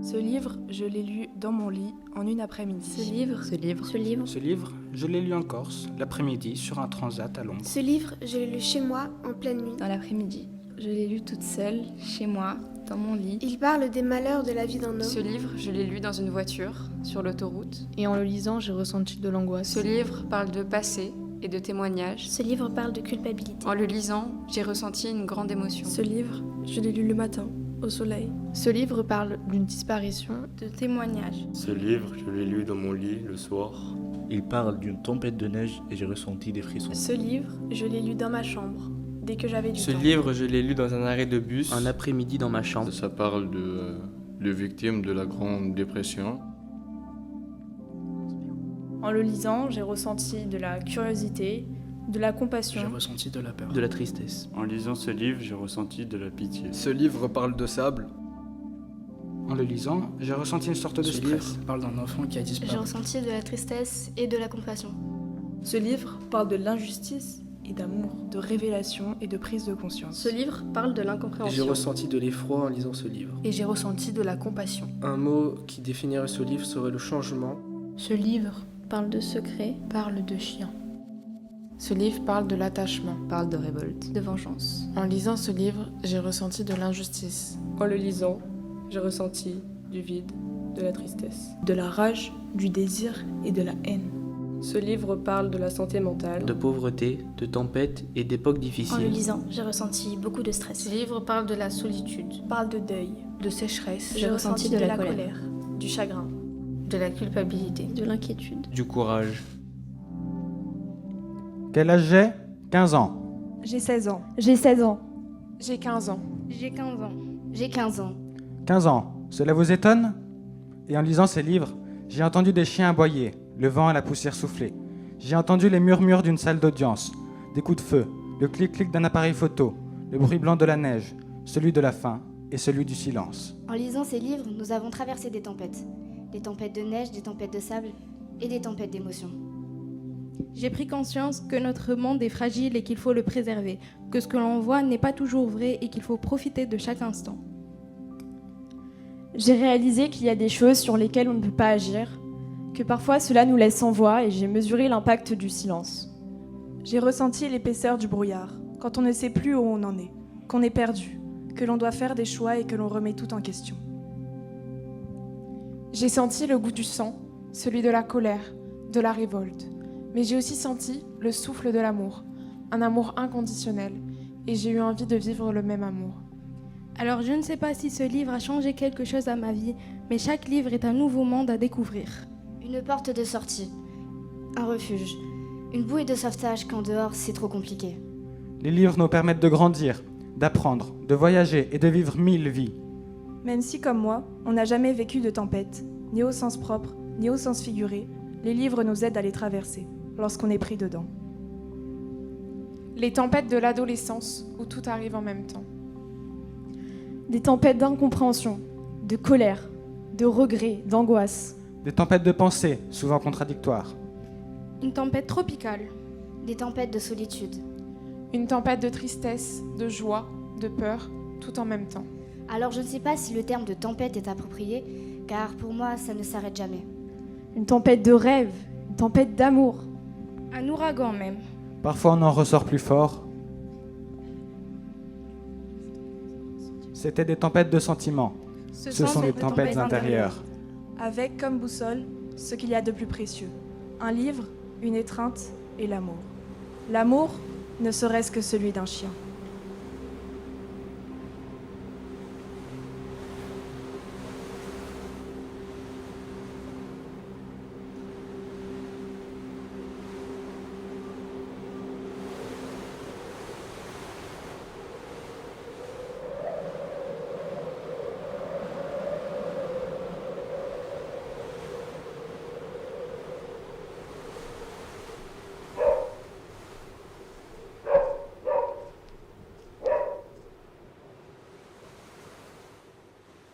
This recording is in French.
Ce livre, je l'ai lu dans mon lit en une après-midi. Ce livre, je l'ai lu en Corse, l'après-midi, sur un transat à Londres. Ce livre, je l'ai lu chez moi, en pleine nuit. dans l'après-midi. Je l'ai lu toute seule, chez moi, dans mon lit. Il parle des malheurs de la vie d'un homme. Ce livre, je l'ai lu dans une voiture, sur l'autoroute. Et en le lisant, j'ai ressenti de l'angoisse. Ce livre parle de passé et de témoignages. Ce livre parle de culpabilité. En le lisant, j'ai ressenti une grande émotion. Ce livre, je l'ai lu le matin, au soleil. Ce livre parle d'une disparition. De témoignages. Ce livre, je l'ai lu dans mon lit le soir. Il parle d'une tempête de neige et j'ai ressenti des frissons. Ce livre, je l'ai lu dans ma chambre, dès que j'avais du Ce temps. livre, je l'ai lu dans un arrêt de bus. Un après-midi dans ma chambre. Ça parle de victimes de la Grande Dépression. En le lisant, j'ai ressenti de la curiosité, de la compassion. J'ai ressenti de la peur. De la tristesse. En lisant ce livre, j'ai ressenti de la pitié. Ce livre parle de sable. En le lisant, j'ai ressenti une sorte de Ce stress. livre Parle d'un enfant qui a J'ai disparu. ressenti de la tristesse et de la compassion. Ce livre parle de l'injustice et d'amour, de révélation et de prise de conscience. Ce livre parle de J'ai l'incompréhension. ressenti de l'effroi en lisant ce livre. Et j'ai ressenti de la compassion. Un mot qui définirait ce livre serait le changement. Ce livre Parle de secrets, parle de chien. Ce livre parle de l'attachement. Parle de révolte. de vengeance. En lisant ce livre, j'ai ressenti de l'injustice. En le lisant, j'ai ressenti du vide, de la tristesse, de la rage, du désir et de la haine. Ce livre parle de la santé mentale, De pauvreté, de tempête et d'époques En le difficiles. lisant, j'ai ressenti beaucoup de stress. Ce livre parle de la solitude, parle de deuil, De sécheresse. J'ai ressenti de la colère. du chagrin. de la culpabilité. De l'inquiétude. Du courage. Quel âge j'ai 15 ans. J'ai 16 ans. J'ai 16 ans. J'ai 15 ans. J'ai 15 ans. J'ai 15 ans. 15 ans, cela vous étonne? Et en lisant ces livres, j'ai entendu des chiens aboyer, le vent et la poussière souffler. J'ai entendu les murmures d'une salle d'audience, des coups de feu, le clic-clic d'un appareil photo, le bruit blanc de la neige, celui de la faim et celui du silence. En lisant ces livres, nous avons traversé des tempêtes. Des tempêtes de neige, des tempêtes de sable et des tempêtes d'émotions. J'ai pris conscience que notre monde est fragile et qu'il faut le préserver, que ce que l'on voit n'est pas toujours vrai et qu'il faut profiter de chaque instant. J'ai réalisé qu'il y a des choses sur lesquelles on ne peut pas agir, que parfois cela nous laisse sans voix et j'ai mesuré l'impact du silence. J'ai ressenti l'épaisseur du brouillard, quand on ne sait plus où on en est, qu'on est perdu, que l'on doit faire des choix et que l'on remet tout en question. J'ai senti le goût du sang, celui de la colère, de la révolte. Mais j'ai aussi senti le souffle de l'amour, un amour inconditionnel, et j'ai eu envie de vivre le même amour. Alors je ne sais pas si ce livre a changé quelque chose à ma vie, mais chaque livre est un nouveau monde à découvrir. Une porte de sortie. Un refuge. Une bouée de sauvetage quand dehors c'est trop compliqué. Les livres nous permettent de grandir, d'apprendre, de voyager et de vivre 1000 vies. Même si, comme moi, on n'a jamais vécu de tempête, ni au sens propre, ni au sens figuré, les livres nous aident à les traverser, lorsqu'on est pris dedans. Les tempêtes de l'adolescence, où tout arrive en même temps. Des tempêtes d'incompréhension, de colère, de regret, d'angoisse. Des tempêtes de pensée, souvent contradictoires. Une tempête tropicale. Des tempêtes de solitude. Une tempête de tristesse, de joie, de peur, tout en même temps. Alors je ne sais pas si le terme de tempête est approprié, car pour moi ça ne s'arrête jamais. Une tempête de rêve, une tempête d'amour. Un ouragan même. Parfois on en ressort plus fort. C'était des tempêtes de sentiments. Ce sont des tempêtes intérieures. Avec comme boussole ce qu'il y a de plus précieux. Un livre, une étreinte et l'amour. L'amour, ne serait-ce que celui d'un chien.